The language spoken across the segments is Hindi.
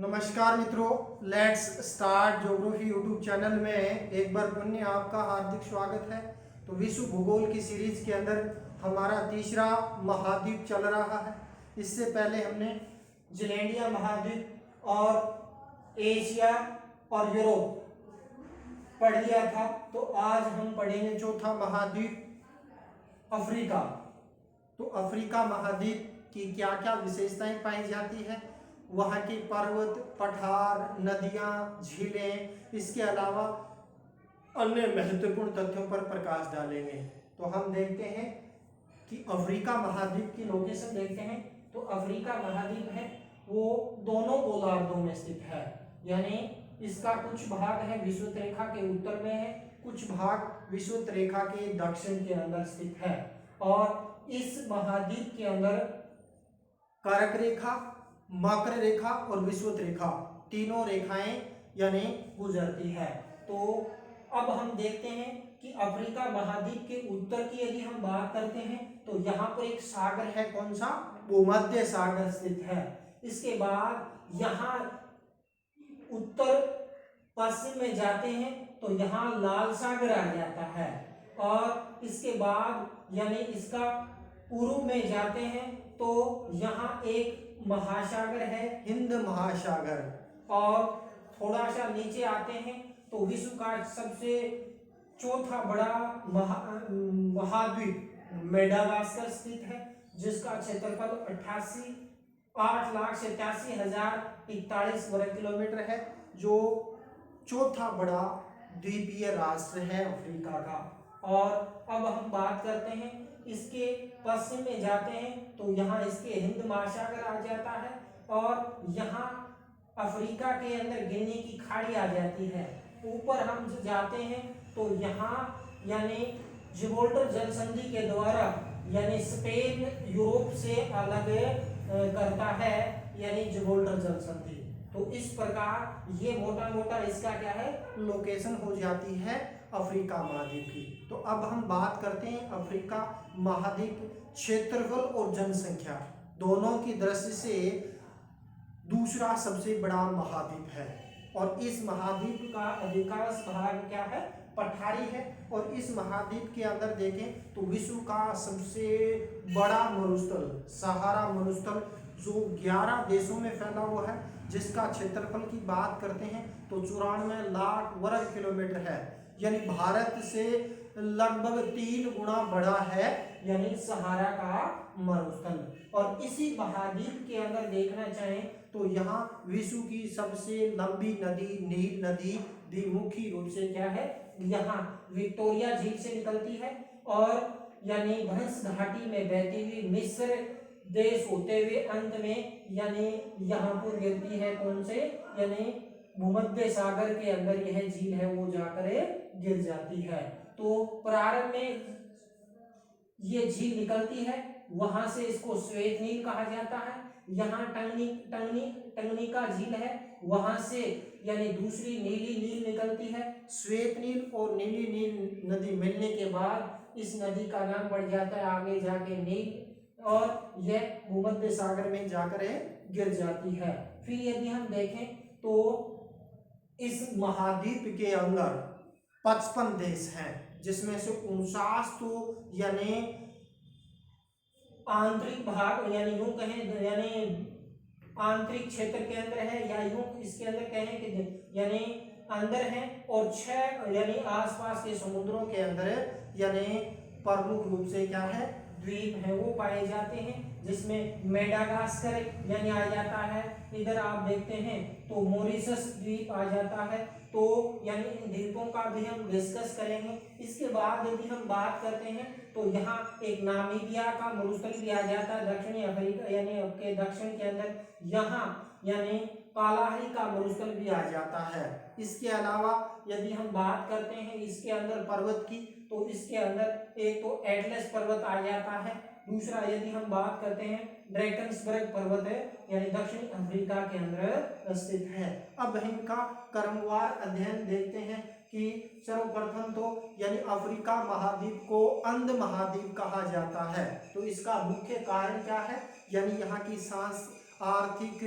नमस्कार मित्रों, let's start geography YouTube channel में एक बार पुनः आपका हार्दिक स्वागत है। तो विश्व भूगोल की सीरीज के अंदर हमारा तीसरा महाद्वीप चल रहा है। इससे पहले हमने जिलैंडिया महाद्वीप और एशिया और यूरोप पढ़ लिया था। तो आज हम पढ़ेंगे चौथा महाद्वीप अफ्रीका। तो अफ्रीका महाद्वीप की क्या क्या विशेषताएं पाई जाती है, वहाँ के पर्वत, पठार, नदियाँ, झीलें, इसके अलावा अन्य महत्वपूर्ण तथ्यों पर प्रकाश डालेंगे। तो हम देखते हैं कि अफ्रीका महाद्वीप की लोकेशन देखते हैं। तो अफ्रीका महाद्वीप है वो दोनों गोलार्धों में स्थित है, यानी इसका कुछ भाग है विषुवत रेखा के उत्तर में है, कुछ भाग विषुवत रेखा के दक्षिण के अंदर स्थित है। और इस महाद्वीप के अंदर कर्क रेखा, मकर रेखा और विषुवत रेखा तीनों रेखाएं यानी गुजरती है। तो अब हम देखते हैं कि अफ्रीका महाद्वीप के उत्तर की यदि हम बात करते हैं तो यहाँ पर एक सागर है, कौन सा? भूमध्य सागर स्थित है। इसके बाद यहाँ उत्तर पश्चिम में जाते हैं तो यहाँ लाल सागर आ जाता है, और इसके बाद यानी इसका पूर्व में जाते हैं तो यहाँ एक महासागर है, हिंद महासागर। और थोड़ा सा नीचे आते हैं तो विश्व का सबसे चौथा बड़ा महाद्वीप मेडागास्कर स्थित है, जिसका क्षेत्रफल 8,87,041 वर्ग किलोमीटर है, जो चौथा बड़ा द्वीपीय राष्ट्र है अफ्रीका का। और अब हम बात करते हैं इसके पश्चिम में जाते हैं तो यहाँ इसके हिंद महासागर आ जाता है, और यहाँ अफ्रीका के अंदर गिनी की खाड़ी आ जाती है। ऊपर हम जाते हैं तो यहाँ यानी जिब्राल्टर जल संधि के द्वारा यानी स्पेन यूरोप से अलग करता है, यानी जिब्राल्टर जल संधि। तो इस प्रकार ये मोटा मोटा इसका क्या है, लोकेशन हो जाती है अफ्रीका महाद्वीप की। तो अब हम बात करते हैं अफ्रीका महाद्वीप क्षेत्रफल और जनसंख्या दोनों की दृष्टि से दूसरा सबसे बड़ा महाद्वीप है। और इस महाद्वीप का अधिकांश भाग क्या है, पठारी है। और इस महाद्वीप के अंदर देखें तो विश्व का सबसे बड़ा मरुस्थल सहारा मरुस्थल जो 11 देशों में फैला हुआ है, जिसका क्षेत्रफल की बात करते हैं तो 94 लाख वर्ग किलोमीटर है, यानी भारत से लगभग 3 गुना बड़ा है, यानी सहारा का मरुस्थल। और इसी महाद्वीप के अंदर देखना चाहें तो यहाँ विश्व की सबसे लंबी नदी नील नदी भी मुख्य रूप से क्या है, यहाँ विक्टोरिया झील से निकलती है, और यानी भंस घाटी में बहती हुई मिस्र देश होते हुए अंत में यानी यहाँ पर गिरती है, कौन से, यानी भूमध्य सागर के अंदर यह झील है वो जाकर गिर जाती है। तो प्रारंभ में ये झील निकलती है, वहां से इसको श्वेत नील कहा जाता है। यहाँ टंगनिका झील है, वहां से यानी दूसरी नीली नील निकलती है। श्वेत नील और नीली नील नदी मिलने के बाद इस नदी का नाम बढ़ जाता है आगे जाके नील, और यह भूमध्य सागर में जाकर गिर जाती है। फिर यदि हम देखें तो इस महाद्वीप के अंदर 55 देश हैं, जिसमें से 49 तो यानी आंतरिक भाग यानी यूं कहें यानी आंतरिक क्षेत्र के अंदर है, या यूं इसके अंदर कहें कि यानी अंदर है, और 6 यानी आसपास के समुद्रों के अंदर यानी प्रमुख रूप से क्या है, द्वीप है वो पाए जाते हैं, जिसमें मेडागास्कर यानी आ जाता है। इधर आप देखते हैं तो मॉरिशस द्वीप आ जाता है। तो यानी इन द्वीपों का भी हम डिस्कस करेंगे। इसके बाद यदि हम बात करते हैं तो यहाँ एक नामीबिया का मरुस्थल भी आ जाता है दक्षिणी अफ्रीका यानी आपके दक्षिण के अंदर, यहाँ यानी कालाहारी का मरुस्थल भी आ जाता है। इसके अलावा यदि हम बात करते हैं इसके अंदर पर्वत की, तो इसके अंदर एक तो एटलस पर्वत आ जाता है, दूसरा यदि हम बात करते हैं ड्रैकन्सबर्ग पर्वत है, यानी दक्षिण अफ्रीका के अंदर स्थित है। अब इनका क्रमवार अध्ययन देखते हैं कि सर्वप्रथम तो यानी अफ्रीका महाद्वीप को अंध महाद्वीप कहा जाता है। तो इसका मुख्य कारण क्या है, यानी यहाँ की आर्थिक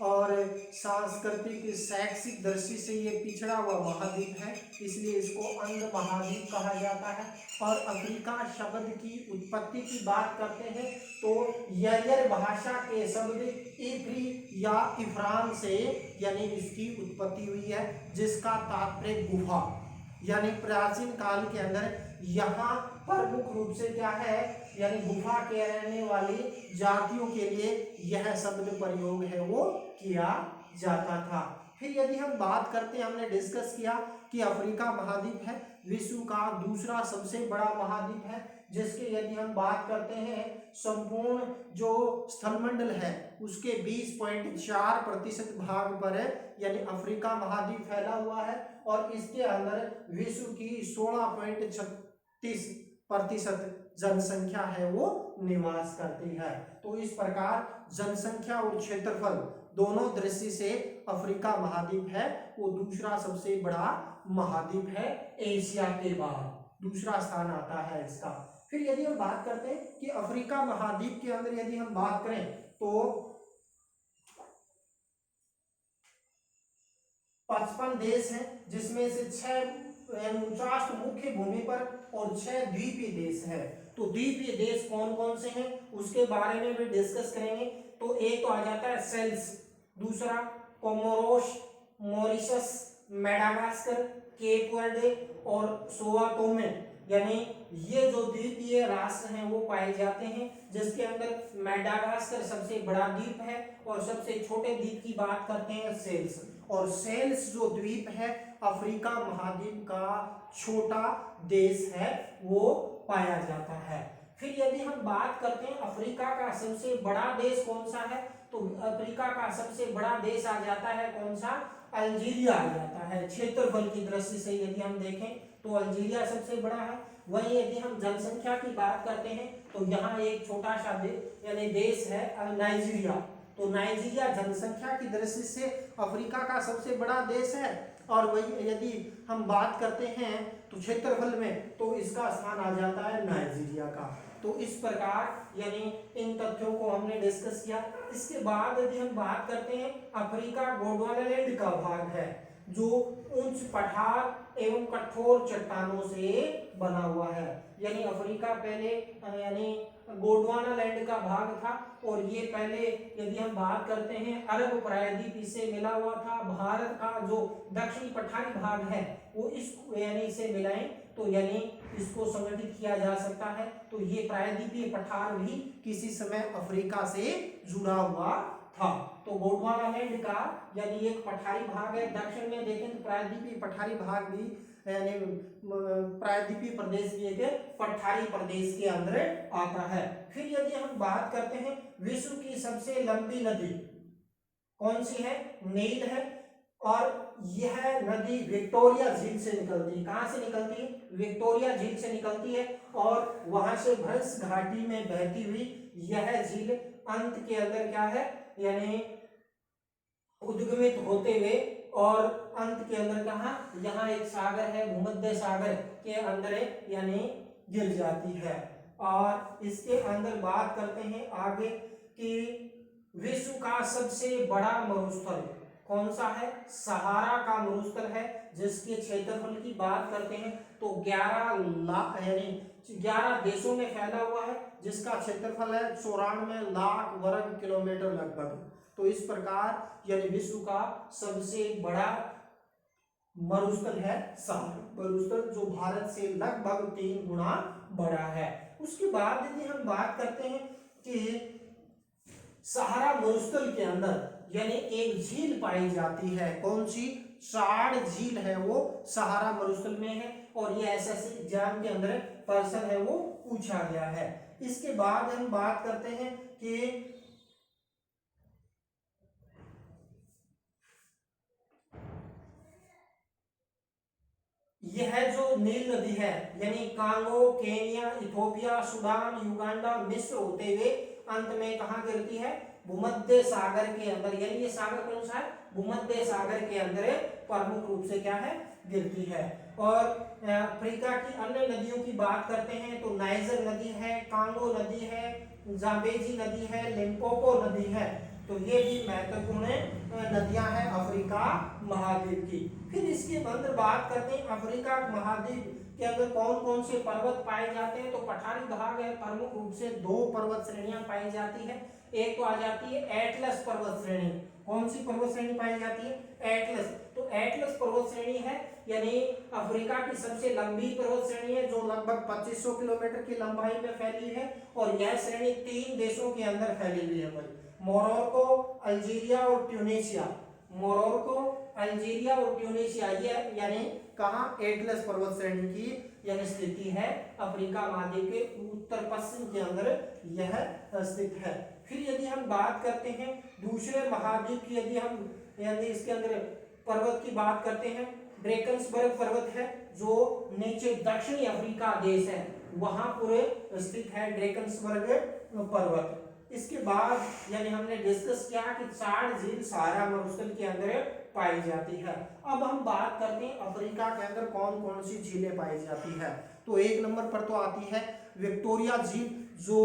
और सांस्कृतिक शैक्षिक दृष्टि से ये पिछड़ा हुआ महाद्वीप है, इसलिए इसको अंध महाद्वीप कहा जाता है। और अफ्रीका शब्द की उत्पत्ति की बात करते हैं तो यरियर भाषा के शब्द इफ्री या इफ्रान से यानी इसकी उत्पत्ति हुई है, जिसका तात्पर्य गुफा, यानी प्राचीन काल के अंदर यहाँ प्रमुख रूप से क्या है, यानी गुफा के रहने वाली जातियों के लिए यह शब्द प्रयोग है वो किया जाता था। फिर यदि हम बात करते हैं, हमने डिस्कस किया कि अफ्रीका महाद्वीप है विश्व का दूसरा सबसे बड़ा महाद्वीप है, जिसके यदि हम बात करते हैं संपूर्ण जो स्थलमंडल है उसके 20.4% भाग पर है, यानी अफ्रीका महाद्वीप फैला हुआ है। और इसके अंदर विश्व की 16.36% जनसंख्या है वो निवास करती है। तो इस प्रकार जनसंख्या और क्षेत्रफल दोनों दृष्टि से अफ्रीका महाद्वीप है वो दूसरा सबसे बड़ा महाद्वीप है, एशिया के बाद दूसरा स्थान आता है इसका। फिर यदि हम बात करते हैं कि अफ्रीका महाद्वीप के अंदर यदि हम बात करें तो 55 देश हैं, जिसमें से 49 मुख्य भूमि पर और 6 द्वीपीय देश है। तो द्वीपीय देश कौन कौन से हैं उसके बारे में भी डिस्कस करेंगे। तो एक तो आ जाता है सेल्स, दूसरा Comoros, Mauritius, Madagascar, Cape Verde और सोआ टोमे, यानी ये जो द्वीपीय राष्ट्र हैं वो पाए जाते हैं, जिसके अंदर मेडागास्कर सबसे बड़ा द्वीप है और सबसे छोटे द्वीप की बात करते हैं सेल्स। और सेल्स जो द्वीप है अफ्रीका महाद्वीप का छोटा देश है वो पाया जाता है। फिर यदि हम बात करते हैं अफ्रीका का सबसे बड़ा देश कौन सा है, तो अफ्रीका का सबसे बड़ा देश आ जाता है कौन सा, अल्जीरिया आ जाता है। क्षेत्रफल की दृष्टि से यदि हम देखें तो अल्जीरिया सबसे बड़ा है। वहीं यदि हम जनसंख्या की बात करते हैं तो यहाँ एक छोटा सा यानी देश है नाइजीरिया। तो नाइजीरिया जनसंख्या की दृष्टि से अफ्रीका का सबसे बड़ा देश है। और वही यदि हम बात करते हैं तो क्षेत्रफल में तो इसका स्थान आ जाता है नाइजीरिया का। तो इस प्रकार यानी इन तथ्यों को हमने डिस्कस किया। इसके बाद यदि हम बात करते हैं अफ्रीका गोंडवानालैंड का भाग है, जो उच्च पठार एवं कठोर चट्टानों से बना हुआ है। यानी अफ्रीका पहले यानी गोंडवानालैंड का भाग था और ये पहले यदि हम बात करते हैं अरब प्रायद्वीप से मिला हुआ था। भारत का जो दक्षिणी पठारी भाग है वो इस यानी से मिलाएं तो यानी इसको संगठित किया जा सकता है। तो ये प्रायद्वीपीय पठार भी किसी समय अफ्रीका से जुड़ा हुआ था। तो गोंडवानालैंड का यानी एक पठारी भाग है। दक्षिण में देखें तो प्रायद्वीपीय पठारी भाग भी यानी प्रायद्वीपीय प्रदेश भी एक पठारी प्रदेश के अंदर आता है। फिर यदि हम बात करते हैं विश्व की सबसे लंबी नदी कौन सी है, नील है। और यह नदी विक्टोरिया झील से निकलती है। कहां से निकलती है, विक्टोरिया झील से निकलती है और वहां से भंस घाटी में बहती हुई यह झील अंत के अंदर क्या है यानी उद्गमित होते हुए और अंत के अंदर कहा, यहाँ एक सागर है भूमध्य सागर के अंदर यानी गिर जाती है। और इसके अंदर बात करते हैं आगे कि विश्व का सबसे बड़ा मरुस्थल कौन सा है, सहारा का मरुस्थल है, जिसके क्षेत्रफल की बात करते हैं तो 11 देशों में फैला हुआ है, जिसका क्षेत्रफल है 94 लाख वर्ग किलोमीटर लगभग। तो इस प्रकार यानी विश्व का सबसे बड़ा मरुस्थल है सहारा मरुस्थल, जो भारत से लगभग 3 गुना बड़ा है। उसके बाद यदि हम बात करते हैं कि सहारा मरुस्थल के अंदर यानी एक झील पाई जाती है, कौन सी, साड़ झील है वो सहारा मरुस्थल में है। और ये एसएससी एग्जाम के अंदर पर्सन है वो पूछा गया है। इसके बाद हम बात करते हैं कि यह जो नील नदी है यानी Congo, Kenya, Ethiopia, Sudan, Uganda, मिस्र होते हुए अंत में कहां गिरती है, भूमध्य सागर के अंदर। यानी ये सागर कौन सा है, भूमध्य सागर के अंदर प्रमुख रूप से क्या है, गिरती है। और अफ्रीका की अन्य नदियों की बात करते हैं तो नाइजर नदी है, कांगो नदी है, जाम्बेजी नदी है, लिम्पोपो नदी है। तो ये भी महत्वपूर्ण नदियां हैं अफ्रीका महाद्वीप की। फिर इसके अंदर बात करते हैं अफ्रीका महाद्वीप के अंदर कौन कौन से पर्वत पाए जाते हैं। तो पठारी भाग है, प्रमुख रूप से 2 पर्वत श्रेणियां पाई जाती है। एक तो आ जाती है एटलस पर्वत श्रेणी। कौन सी पर्वत श्रेणी पाई जाती है? एटलस। तो एटलस पर्वत श्रेणी है यानी अफ्रीका की सबसे लंबी पर्वत श्रेणी है, जो लगभग 2500 किलोमीटर की लंबाई में फैली है। और यह श्रेणी 3 देशों के अंदर फैली हुई है भाई, मोरक्को, अल्जीरिया और ट्यूनीशिया। मोरक्को, अल्जीरिया और ट्यूनीशिया, ये यानी कहाँ? एटलस पर्वत श्रेणी की यानी स्थिति है अफ्रीका महाद्वीप के उत्तर पश्चिम के अंदर यह स्थित है। फिर यदि हम बात करते हैं दूसरे महाद्वीप की, यदि हम यानी इसके अंदर पर्वत की बात करते हैं, ड्रेकन्सबर्ग पर्वत है जो नीचे दक्षिणी अफ्रीका देश है वहां पूरे स्थित है ड्रेकन्सबर्ग पर्वत। इसके बाद यानी हमने डिस्कस किया कि 4 झील सहारा मरुस्थल के अंदर पाई जाती है। अब हम बात करते हैं अफ्रीका के अंदर कौन कौन सी झीलें पाई जाती है। तो 1 नंबर पर तो आती है विक्टोरिया झील, जो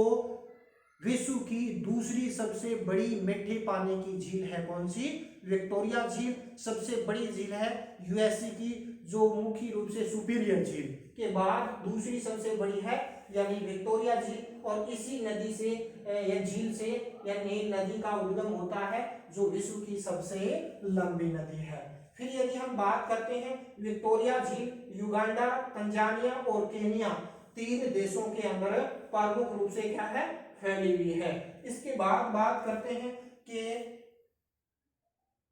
विश्व की दूसरी सबसे बड़ी मीठे पानी की झील है। कौन सी? विक्टोरिया झील सबसे बड़ी झील है यूएसए की, जो मुख्य रूप से सुपीरियर झील के बाद दूसरी सबसे बड़ी है यानी विक्टोरिया झील। और इसी नदी से या झील से या नील नदी का उद्गम होता है, जो विश्व की सबसे लंबी नदी है। फिर यदि हम बात करते हैं विक्टोरिया झील युगांडा, तंजानिया और केनिया 3 देशों के अंदर प्रमुख रूप से क्या है? फैली हुई है। इसके बाद बात करते हैं कि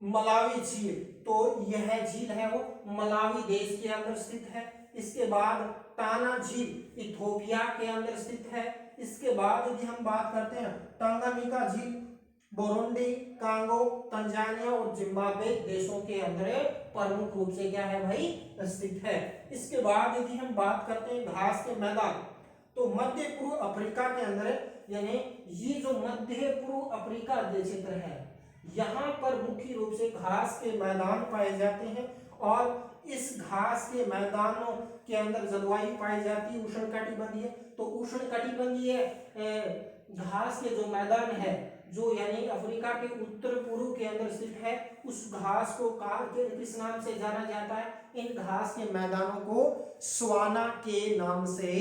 मलावी झील, तो यह झील है वो मलावी देश के अंदर स्थित है। इसके बाद टाना झील इथोपिया के अंदर स्थित है। इसके बाद यदि हम बात करते हैं टंगानिका झील बुरुंडी, कांगो, तंजानिया और जिम्बाब्वे देशों के अंदर प्रमुख रूप से क्या है भाई? स्थित है। इसके बाद यदि हम बात करते हैं घास के मैदान, तो मध्य पूर्व अफ्रीका के अंदर यानी ये जो मध्य पूर्व अफ्रीका क्षेत्र है यहाँ पर मुख्य रूप से घास के मैदान पाए जाते हैं। और इस घास के मैदानों के अंदर जलवायु पाई जाती है उष्णकटिबंधीय। तो उष्णकटिबंधीय घास के जो मैदान है जो यानी अफ्रीका के उत्तर पूर्व के अंदर स्थित है, उस घास को किस नाम से जाना जाता है? इन घास के मैदानों को सवाना के नाम से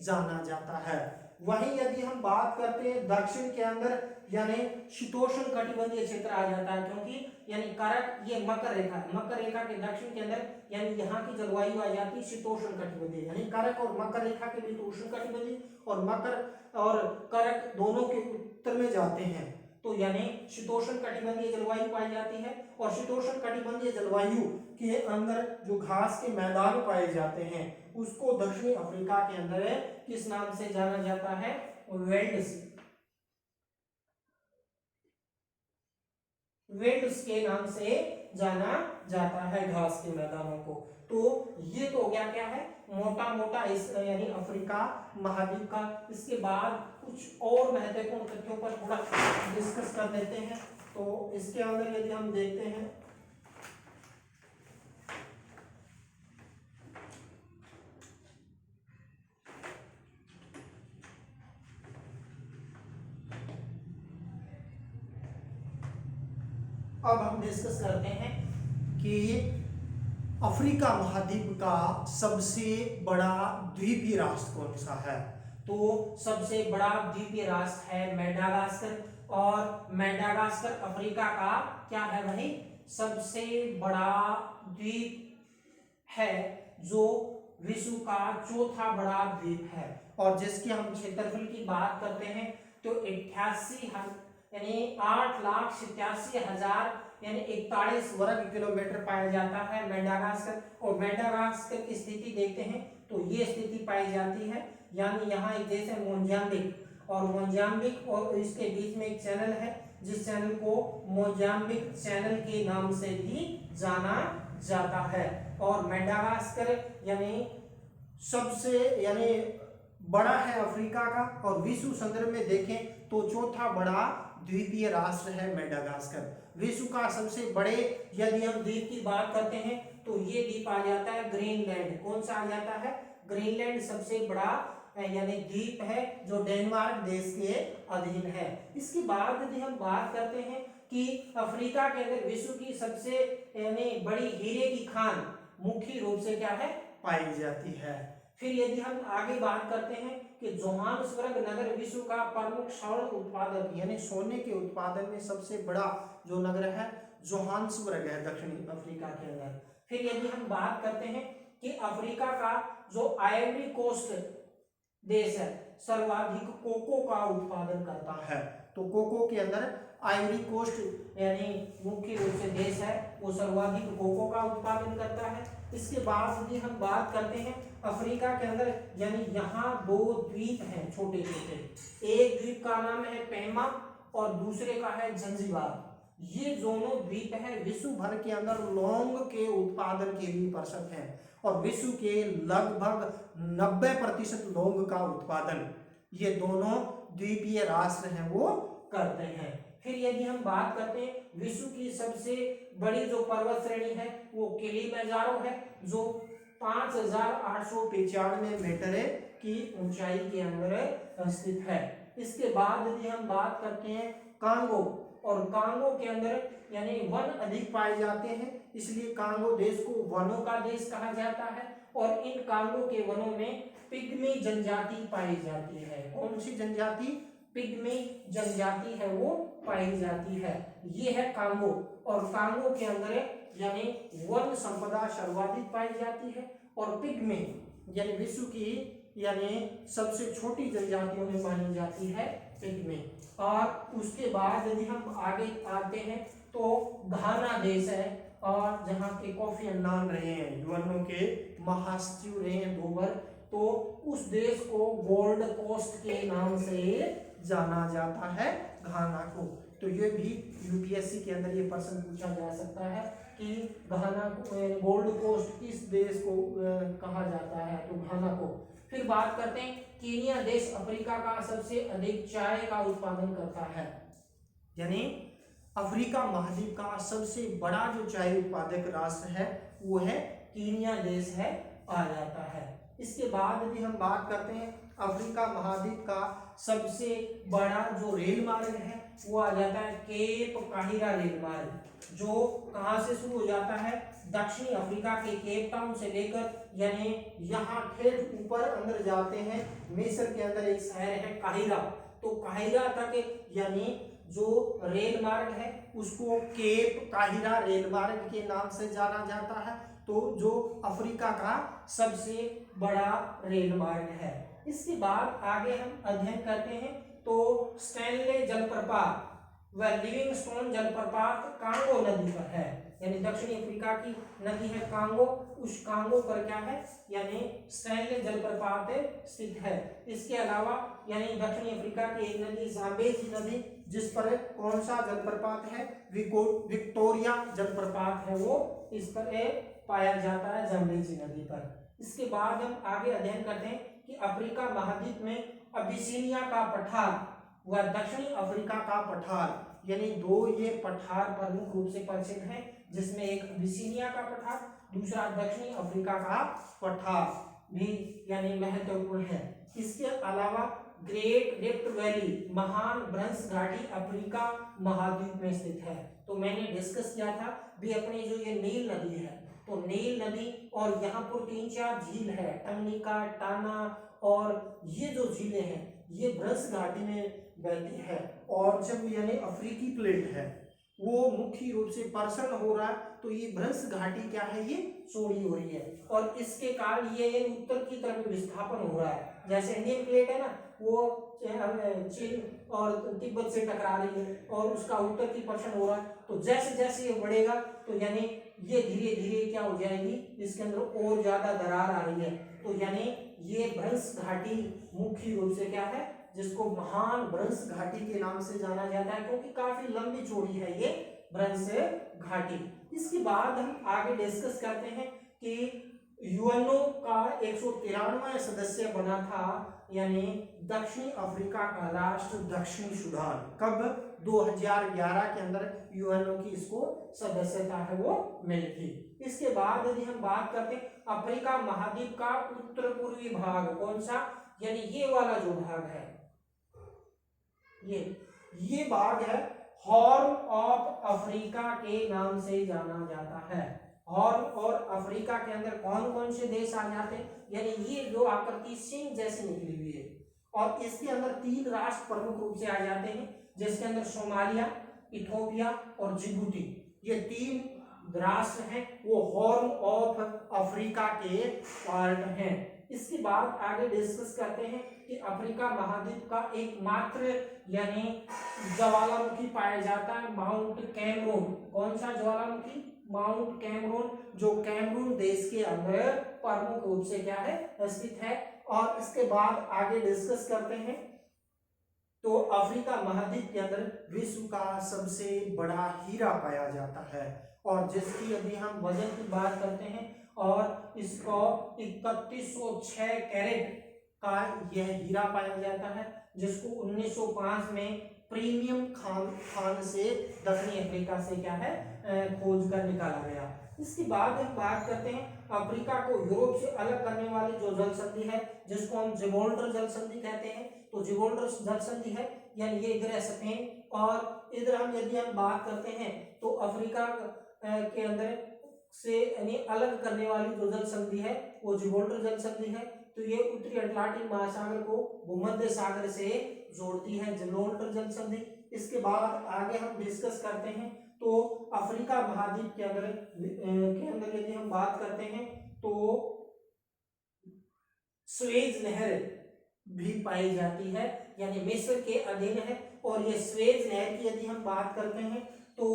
जाना जाता है। वहीं यदि हम बात करते हैं दक्षिण के अंदर यानी शीतोष्ण कटिबंधीय क्षेत्र आ जाता है, क्योंकि यानी कारक ये मकर रेखा है, मकर रेखा के दक्षिण के अंदर यानी यहाँ की जलवायु आ जाती है शीतोष्ण कटिबंधीय। यानी कारक और मकर रेखा के बीच उष्ण कटिबंधीय और मकर और कारक दोनों के उत्तर में जाते हैं, तो यानी शीतोष्ण कटिबंधीय जलवायु पाई जाती है। और शीतोष्ण कटिबंधीय जलवायु के अंदर जो घास के मैदान पाए जाते हैं उसको दक्षिणी अफ्रीका के अंदर किस नाम से जाना जाता है? वेल्ड्स के नाम से जाना जाता है घास के मैदानों को। तो ये तो क्या है मोटा मोटा इस यानी अफ्रीका महाद्वीप का। इसके बाद कुछ और महत्वपूर्ण तथ्यों पर थोड़ा डिस्कस कर लेते हैं। तो इसके अंदर यदि हम देखते हैं अब हम डिस्कस करते हैं कि अफ्रीका महाद्वीप का सबसे बड़ा द्वीपीय राष्ट्र कौन सा है। तो सबसे बड़ा द्वीपीय राष्ट्र है मेडागास्कर। और मेडागास्कर अफ्रीका का क्या है भाई? सबसे बड़ा द्वीप है जो विश्व का 4था बड़ा द्वीप है। और जिसके हम क्षेत्रफल की बात करते हैं तो 88 यानी 8,87,000 यानी 41 वर्ग किलोमीटर पाया जाता है मेडागास्कर। और मेडागास्कर की स्थिति देखते हैं तो ये स्थिति पाई जाती है यानी यहाँ एक देश है मोजाम्बिक, और मोजाम्बिक और इसके बीच में एक चैनल है जिस चैनल को मोजाम्बिक चैनल के नाम से भी जाना जाता है। और मेडागास्कर यानी सबसे यानी बड़ा है अफ्रीका का, और विश्व संदर्भ में देखें तो 4था बड़ा द्वीपीय राष्ट्र है मेडागास्कर। विश्व का सबसे बड़े यदि हम द्वीप की बात करते हैं तो ये द्वीप आ जाता है ग्रीनलैंड। कौन सा आ जाता है? ग्रीनलैंड सबसे बड़ा यानी द्वीप है जो डेनमार्क देश के अधीन है। इसके बाद यदि हम बात करते हैं कि अफ्रीका के अंदर विश्व की सबसे यानी बड़ी हीरे की खान मुख्य रूप से क्या है पाई जाती है। फिर यदि हम आगे बात करते हैं कि जोहान्सबर्ग नगर विश्व का प्रमुख स्वर्ण उत्पादक यानी सोने के उत्पादन में सबसे बड़ा जो नगर है जोहान्सबर्ग है दक्षिणी अफ्रीका के अंदर। फिर यदि हम बात करते हैं कि अफ्रीका का जो आइवरी कोस्ट देश है सर्वाधिक कोको का उत्पादन करता है। तो कोको के अंदर आइवरी कोस्ट यानी मुख्य रूप से देश है वो सर्वाधिक कोको का उत्पादन करता है। इसके बाद यदि हम बात करते हैं अफ्रीका के अंदर यानी यहाँ दो द्वीप हैं छोटे छोटे, एक द्वीप का नाम है पेमा और दूसरे का है जंजीबार। ये दोनों द्वीप है विश्व भर के अंदर लौंग के उत्पादन के लिए प्रसिद्ध हैं और विश्व के लगभग 90% लौंग का उत्पादन ये दोनों द्वीपीय राष्ट्र हैं वो करते हैं। फिर यदि हम बात करते हैं विश्व की सबसे बड़ी जो पर्वत श्रेणी है वो किलिमंजारो है जो 5895 मीटर की ऊंचाई के अंदर स्थित है। इसके बाद यदि हम बात करते हैं कांगो, और कांगो के अंदर यानी वन अधिक पाए जाते हैं इसलिए कांगो देश को वनों का देश कहा जाता है और इन कांगो के वनों में पिग्मी जनजाति पाई जाती है। कौन सी जनजाति? पिग्मी जनजाति है वो पाई जाती है। ये है कांगो और कांगो के अंदर यानी वन संपदा सर्वाधिक पाई जाती है और पिग्मी यानी विश्व की यानी सबसे छोटी जनजातियों में मानी जाती है पिग्मी। और उसके बाद यदि हम आगे आते हैं तो घाना देश है और जहाँ के कोफी अन्नान रहे हैं यूएनओ के महासचिव रहे हैं 2 बार, तो उस देश को गोल्ड कोस्ट के नाम से जाना जाता है घाना को। तो ये भी यूपीएससी के अंदर ये प्रश्न पूछा जा सकता है कि घाना को गोल्ड कोस्ट किस देश को कहा जाता है, तो घाना को। फिर बात करते हैं कीनिया देश अफ्रीका का सबसे अधिक चाय का उत्पादन करता है, यानी अफ्रीका महाद्वीप का सबसे बड़ा जो चाय उत्पादक राष्ट्र है वो है कीनिया देश है आ जाता है। इसके बाद यदि हम बात करते हैं अफ्रीका महाद्वीप का सबसे बड़ा जो रेल मार्ग है वो आ जाता है केप काहिरा रेल मार्ग, जो कहाँ से शुरू हो जाता है दक्षिणी अफ्रीका के केप टाउन से लेकर यानी यहाँ ठेठ ऊपर अंदर जाते हैं मिस्र के अंदर एक शहर है काहिरा, तो काहिरा तक यानी जो रेल मार्ग है उसको केप काहिरा रेल मार्ग के नाम से जाना जाता है। तो जो अफ्रीका का सबसे बड़ा रेल मार्ग है। इसके बाद आगे हम अध्ययन करते हैं तो स्टैनले जलप्रपात व लिविंगस्टोन जलप्रपात कांगो नदी पर है, यानी दक्षिणी अफ्रीका की नदी है कांगो, उस कांगो पर क्या है यानी स्टैनले जलप्रपात स्थित है। इसके अलावा यानी दक्षिणी अफ्रीका की एक नदी ज़ाम्बेजी नदी जिस पर कौन सा जलप्रपात है विक्टोरिया जलप्रपात है वो इस पर पाया जाता है ज़ाम्बेजी नदी पर। इसके बाद हम आगे अध्ययन करते हैं कि अफ्रीका महाद्वीप में अबिसिनिया का पठार व दक्षिणी अफ्रीका का पठार यानी 2 ये पठार प्रमुख रूप से प्रसिद्ध हैं, जिसमें एक अबिसिनिया का पठार दूसरा दक्षिणी अफ्रीका का पठार भी यानी महत्वपूर्ण है। इसके अलावा ग्रेट रिफ्ट वैली महान भ्रंश घाटी अफ्रीका महाद्वीप में स्थित है। तो मैंने डिस्कस किया था भी अपनी जो ये नील नदी है, तो नील नदी और यहाँ पर 3-4 झील है टंगनिका टाना और ये जो झीलें हैं ये भ्रंश घाटी में बहती है और जब यानी अफ्रीकी प्लेट है वो मुख्य रूप से प्रसन्न हो रहा है तो ये भ्रंश घाटी क्या है ये चौड़ी हो रही है और इसके कारण ये उत्तर की तरफ विस्थापन हो रहा है। जैसे इंडियन प्लेट है ना वो चीन और तिब्बत से टकरा रही है और उसका उत्तर की प्रसन्न हो रहा है, तो जैसे जैसे ये बढ़ेगा तो यानी ये धीरे धीरे क्या हो जाएगी इसके अंदर और ज्यादा दरार आ रही है। तो यानी ये भ्रंश घाटी मुख्य रूप से क्या है जिसको महान भ्रंश घाटी के नाम से जाना जाता है क्योंकि काफी लंबी चौड़ी है ये भ्रंश घाटी। इसके बाद हम आगे डिस्कस करते हैं कि यूएनओ का 193वां सदस्य बना था यानी दक्षिणी अफ्रीका का राष्ट्र दक्षिणी सूडान, कब 2011 के अंदर यूएनओ की इसको सदस्यता है वो मिली थी। इसके बाद यदि हम बात करते हैं अफ्रीका महाद्वीप का उत्तर पूर्वी भाग कौन सा यानी ये वाला जो भाग है, ये भाग है हॉर्न ऑफ अफ्रीका के नाम से जाना जाता है। हॉर्न और अफ्रीका के अंदर कौन कौन से देश आ जाते हैं, यानी ये जो आकृति सिंह जैसी निकली हुई है, और इसके अंदर 3 राष्ट्र प्रमुख रूप से आ जाते हैं, जिसके अंदर सोमालिया, इथोपिया और जिबूती, ये 3 राष्ट्र हैं, वो हॉर्न ऑफ अफ्रीका के पार्ट हैं। इसके बाद आगे डिस्कस करते हैं कि अफ्रीका महाद्वीप का एकमात्र यानी ज्वालामुखी पाया जाता है माउंट कैमरून। कौन सा ज्वालामुखी? माउंट कैमरून, जो कैमरून देश के अंदर प्रमुख रूप से क्या है, स्थित है। और इसके बाद आगे डिस्कस करते हैं तो अफ्रीका महाद्वीप के अंदर विश्व का सबसे बड़ा हीरा पाया जाता है, और जिसकी यदि हम वजन की बात करते हैं और इसको 3106 कैरेट का यह हीरा पाया जाता है, जिसको 1905 में प्रीमियम खान से दक्षिणी अफ्रीका से क्या है खोज कर निकाला गया। इसके बाद हम बात करते हैं अफ्रीका को यूरोप से अलग करने वाली जो जल संधि है, जिसको हम जिब्राल्टर जल संधि कहते हैं। तो जिब्राल्टर जल संधि है, यानी ये इधर है स्पेन, और इधर हम यदि हम बात करते हैं तो अफ्रीका के अंदर से यानी अलग करने वाली जो जल संधि है वो जिब्राल्टर जल संधि है। तो ये उत्तरी अटलांटिक महासागर को भूमध्य सागर से जोड़ती है, जिब्राल्टर जल संधि। इसके बाद आगे हम डिस्कस करते हैं तो अफ्रीका महाद्वीप के अंदर यदि हम बात करते हैं तो स्वेज नहर भी पाई जाती है, यानी मिस्र के अधीन है। और ये स्वेज नहर की यदि हम बात करते हैं तो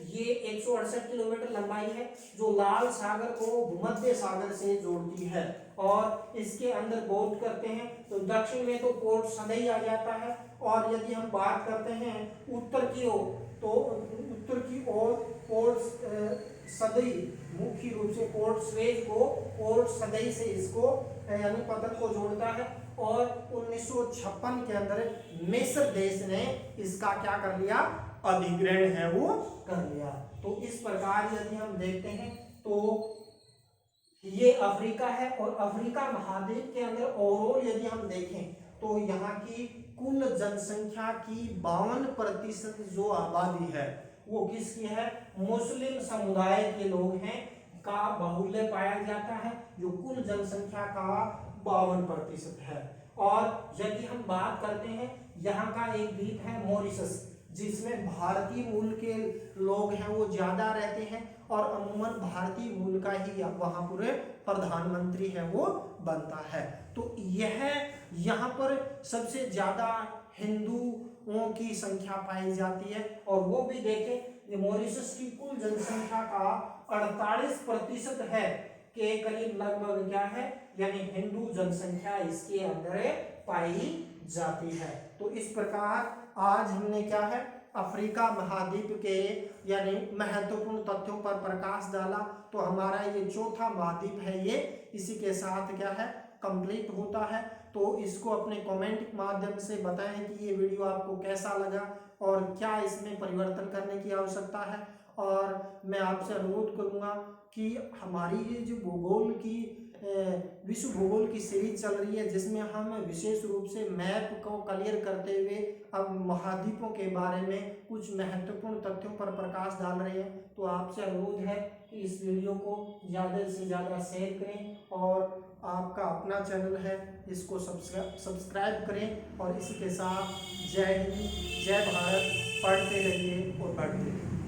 ये 168 किलोमीटर लंबाई है, जो लाल सागर को भूमध्य सागर से जोड़ती है। और इसके अंदर बात करते हैं तो दक्षिण में तो पोर्ट सदई आ जाता है, और यदि हम बात करते हैं उत्तर की ओर तो उत्तर की ओर पोर्ट सदई, मुख्य रूप से पोर्ट स्वेज को पोर्ट सदई से इसको यानी पतन को जोड़ता है। और 1956 के अंदर मिस्र देश ने इसका क्या कर लिया, अधिग्रहण है वो कर लिया। तो इस प्रकार यदि हम देखते हैं तो ये अफ्रीका है, और अफ्रीका महाद्वीप के अंदर ओवरऑल यदि हम देखें तो यहाँ की कुल जनसंख्या की 52% जो आबादी है वो किसकी है, मुस्लिम समुदाय के लोग हैं का बाहुल्य पाया जाता है, जो कुल जनसंख्या का 52% है। और यदि हम बात करते हैं यहाँ का एक द्वीप है मॉरिशस, जिसमें भारतीय मूल के लोग हैं वो ज्यादा रहते हैं, और अमूमन भारतीय मूल का ही वहां पूरे प्रधानमंत्री है वो बनता है। तो यह यहाँ पर सबसे ज्यादा हिंदुओं की संख्या पाई जाती है, और वो भी देखें मॉरिशस की कुल जनसंख्या का 48% है के करीब लगभग क्या है, यानी हिंदू जनसंख्या इसके अंदर पाई जाती है। तो इस प्रकार आज हमने क्या है, अफ्रीका महाद्वीप के यानी महत्वपूर्ण तथ्यों पर प्रकाश डाला। तो हमारा ये चौथा महाद्वीप है, ये इसी के साथ क्या है कंप्लीट होता है। तो इसको अपने कमेंट के माध्यम से बताएं कि ये वीडियो आपको कैसा लगा और क्या इसमें परिवर्तन करने की आवश्यकता है। और मैं आपसे अनुरोध करूंगा कि हमारी ये जो भूगोल की विश्व भूगोल की सीरीज चल रही है, जिसमें हम विशेष रूप से मैप को क्लियर करते हुए अब महाद्वीपों के बारे में कुछ महत्वपूर्ण तथ्यों पर प्रकाश डाल रहे हैं। तो आपसे अनुरोध है कि इस वीडियो को ज़्यादा से ज़्यादा शेयर करें, और आपका अपना चैनल है इसको सब्सक्राइब करें। और इसी के साथ जय हिंद, जय भारत, पढ़ते रहिए और बढ़ते रहिए।